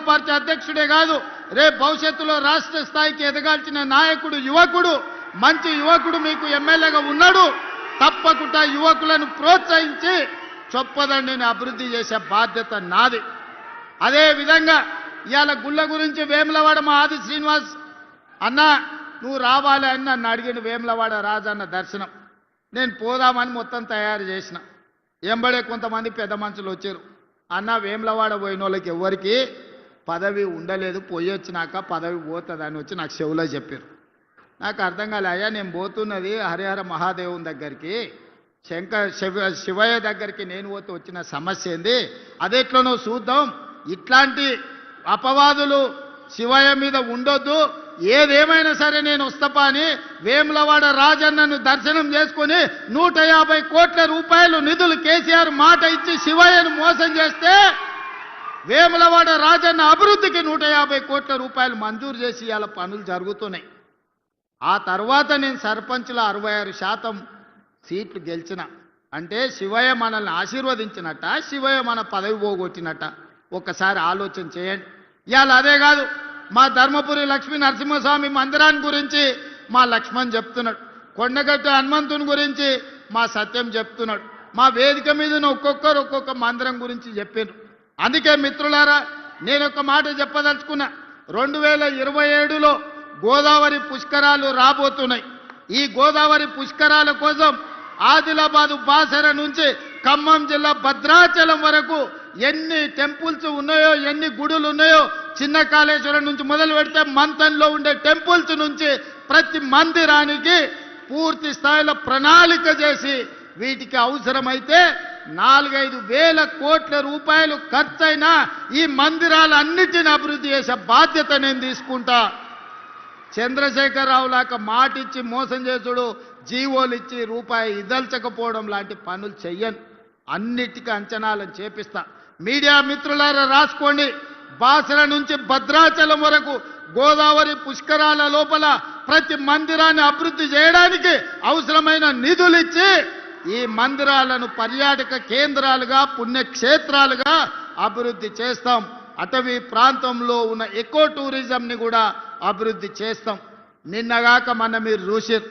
Party అధ్యక్షుడే కాదు రేపు భవిష్యత్తులో రాష్ట్ర స్థాయికి ఎదగాల్సిన నాయకుడు యువకుడు మంచి యువకుడు మీకు ఎమ్మెల్యేగా ఉన్నాడు. తప్పకుండా యువకులను ప్రోత్సహించి చొప్పదండిని అభివృద్ధి చేసే బాధ్యత నాది. అదే విధంగా ఇవాళ గుళ్ళ గురించి వేములవాడ మా ఆది శ్రీనివాస్ అన్న నువ్వు రావాలి అని నన్ను అడిగిన వేములవాడ రాజన్న దర్శనం నేను పోదామని మొత్తం తయారు చేసిన. ఎంబడే కొంతమంది పెద్ద మనుషులు వచ్చారు. అన్న వేములవాడ పోయిన వాళ్ళకి ఎవరికి పదవి ఉండలేదు, పోయి వచ్చినాక పదవి పోతుందని వచ్చి నాకు చెవులో చెప్పారు. నాకు అర్థం కాలే. అయ్యా నేను పోతున్నది హరిహర మహాదేవుని దగ్గరికి, శివయ్య దగ్గరికి నేను పోతే వచ్చిన సమస్య ఏంది, అదెట్లనో చూద్దాం, ఇట్లాంటి అపవాదులు శివయ్య మీద ఉండొద్దు, ఏదేమైనా సరే నేను వస్తపా అని వేములవాడ రాజన్నను దర్శనం చేసుకుని 150 కోట్ల రూపాయలు నిధులు కేసీఆర్ మాట ఇచ్చి శివయ్యను మోసం చేస్తే వేములవాడ రాజన్న అభివృద్ధికి 150 కోట్ల రూపాయలు మంజూరు చేసి ఇవాళ పనులు జరుగుతున్నాయి. ఆ తర్వాత నేను సర్పంచ్లో 66% సీట్లు గెలిచిన అంటే శివయ్య మనల్ని ఆశీర్వదించినట్ట, శివయ్య మన పదవి పోగొట్టినట్ట ఒక్కసారి ఆలోచన చేయండి. ఇవాళ అదే కాదు, మా ధర్మపురి లక్ష్మీ నరసింహస్వామి మందిరాన్ని గురించి మా లక్ష్మణ్ చెప్తున్నాడు, కొండగట్టు హనుమంతుని గురించి మా సత్యం చెప్తున్నాడు, మా వేదిక మీద ఒక్కొక్కరు ఒక్కొక్క మందిరం గురించి చెప్పారు. అందుకే మిత్రులారా నేను ఒక మాట చెప్పదలుచుకున్నా. 2027లో గోదావరి పుష్కరాలు రాబోతున్నాయి. ఈ గోదావరి పుష్కరాల కోసం ఆదిలాబాదు బాసర నుంచి ఖమ్మం జిల్లా భద్రాచలం వరకు ఎన్ని టెంపుల్స్ ఉన్నాయో, ఎన్ని గుడులు ఉన్నాయో, చిన్న కాళేశ్వరం నుంచి మొదలు పెడితే మంతంలో ఉండే టెంపుల్స్ నుంచి ప్రతి మందిరానికి పూర్తి స్థాయిలో ప్రణాళిక చేసి వీటికి అవసరమైతే 4-5 వేల కోట్ల రూపాయలు ఖర్చైనా ఈ మందిరాలన్నిటిని అభివృద్ధి చేసే బాధ్యత నేను తీసుకుంటా. చంద్రశేఖరరావు లాగా మాటిచ్చి మోసం చేసుడు, జీవోలు ఇచ్చి రూపాయి ఇదల్చకపోవడం లాంటి పనులు చెయ్యను. అన్నిటికీ అంచనాలను చేపిస్తా. మీడియా మిత్రులారా రాసుకోండి, బాసర నుంచి భద్రాచలం వరకు గోదావరి పుష్కరాల లోపల ప్రతి మందిరాన్ని అభివృద్ధి చేయడానికి అవసరమైన నిధులు ఇచ్చి ఈ మందిరాలను పర్యాటక కేంద్రాలుగా పుణ్యక్షేత్రాలుగా అభివృద్ధి చేస్తాం. అటవీ ప్రాంతంలో ఉన్న ఎకో టూరిజంని కూడా అభివృద్ధి చేస్తాం. నిన్నగాక మన మీరు చూసారు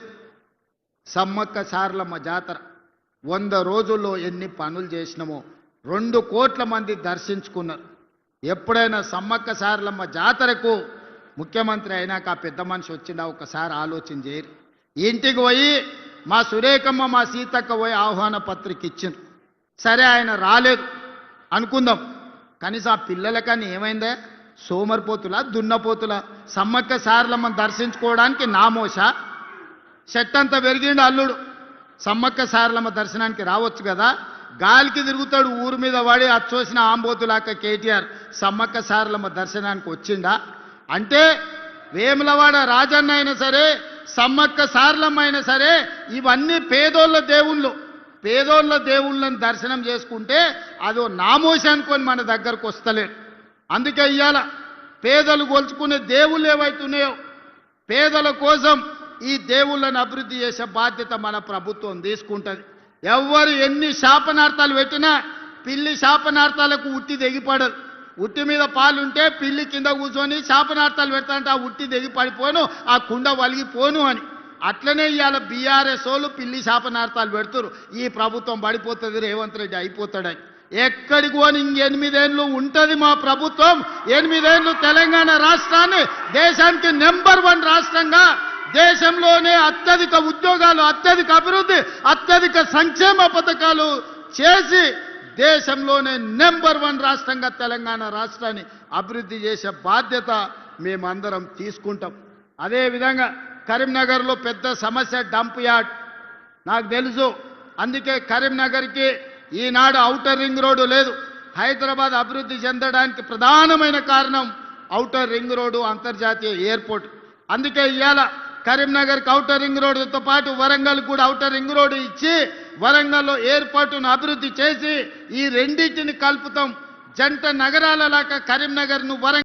సమ్మక్క సారలమ్మ జాతర 100 రోజుల్లో ఎన్ని పనులు చేసినామో 2 కోట్ల మంది దర్శించుకున్నారు. ఎప్పుడైనా సమ్మక్క సారలమ్మ జాతరకు ముఖ్యమంత్రి అయినాక ఆ పెద్ద మనిషి వచ్చిందా ఒకసారి ఆలోచన చేయరు. ఇంటికి పోయి మా సురేఖమ్మ మా సీతక్క పోయి ఆహ్వాన పత్రిక ఇచ్చింది. సరే ఆయన రాలేదు అనుకుందాం, కనీసం ఆ పిల్లలకని ఏమైందే, సోమరిపోతులా దున్నపోతులా? సమ్మక్క సారలమ్మను దర్శించుకోవడానికి నామోష చెట్టంతా పెరిగిండు అల్లుడు, సమ్మక్క సారలమ్మ దర్శనానికి రావచ్చు కదా, గాలికి తిరుగుతాడు ఊరు మీద వాడి అచ్చోసిన ఆంబోతులాక కేటీఆర్ సమ్మక్క సారలమ్మ దర్శనానికి వచ్చిందా? అంటే వేములవాడ రాజన్న అయినా సరే సమ్మక్క సారలమ్మ అయినా సరే ఇవన్నీ పేదోళ్ళ దేవుళ్ళు, పేదోళ్ళ దేవుళ్ళని దర్శనం చేసుకుంటే అదో నామోషి అనుకొని మన దగ్గరకు వస్తలేరు. అందుకే ఇవాళ పేదలు గొలుచుకునే దేవుళ్ళు ఏవైతున్నాయో పేదల కోసం ఈ దేవుళ్ళను అభివృద్ధి చేసే బాధ్యత మన ప్రభుత్వం తీసుకుంటుంది. ఎవరు ఎన్ని శాపనార్థాలు పెట్టినా పిల్లి శాపనార్థాలకు ఉట్టి తెగిపడదు. ఉట్టి మీద పాలుంటే పిల్లి కింద కూర్చొని శాపనార్థాలు పెడతాంటే ఆ ఉట్టి తెగిపడిపోను, ఆ కుండ వలిగిపోను అని. అట్లనే ఇవాళ బీఆర్ఎస్ వాళ్ళు పిల్లి శాపనార్థాలు పెడుతురు, ఈ ప్రభుత్వం పడిపోతుంది, రేవంత్ రెడ్డి అయిపోతాడని. ఎక్కడికి పోని 8 ఏళ్ళు ఉంటుంది మా ప్రభుత్వం. 8 ఏళ్ళు తెలంగాణ రాష్ట్రాన్ని దేశానికి నెంబర్ 1 రాష్ట్రంగా, దేశంలోనే అత్యధిక ఉద్యోగాలు, అత్యధిక అభివృద్ధి, అత్యధిక సంక్షేమ పథకాలు చేసి దేశంలోనే నెంబర్ 1 రాష్ట్రంగా తెలంగాణ రాష్ట్రాన్ని అభివృద్ధి చేసే బాధ్యత మేమందరం తీసుకుంటాం. అదేవిధంగా కరీంనగర్లో పెద్ద సమస్య డంప్ యార్డ్ నాకు తెలుసు. అందుకే కరీంనగర్కి ఈనాడు ఔటర్ రింగ్ రోడ్డు లేదు. హైదరాబాద్ అభివృద్ధి చెందడానికి ప్రధానమైన కారణం ఔటర్ రింగ్ రోడ్డు, అంతర్జాతీయ ఎయిర్పోర్ట్. అందుకే ఇవాళ కరీంనగర్కి ఔటర్ రింగ్ రోడ్డుతో పాటు వరంగల్ కూడా ఔటర్ రింగ్ రోడ్డు ఇచ్చి వరంగల్లో ఎయిర్పోర్టును అభివృద్ధి చేసి ఈ రెండింటిని కలుపుతాం. జంట నగరాల లాగా కరీంనగర్ను వరంగల్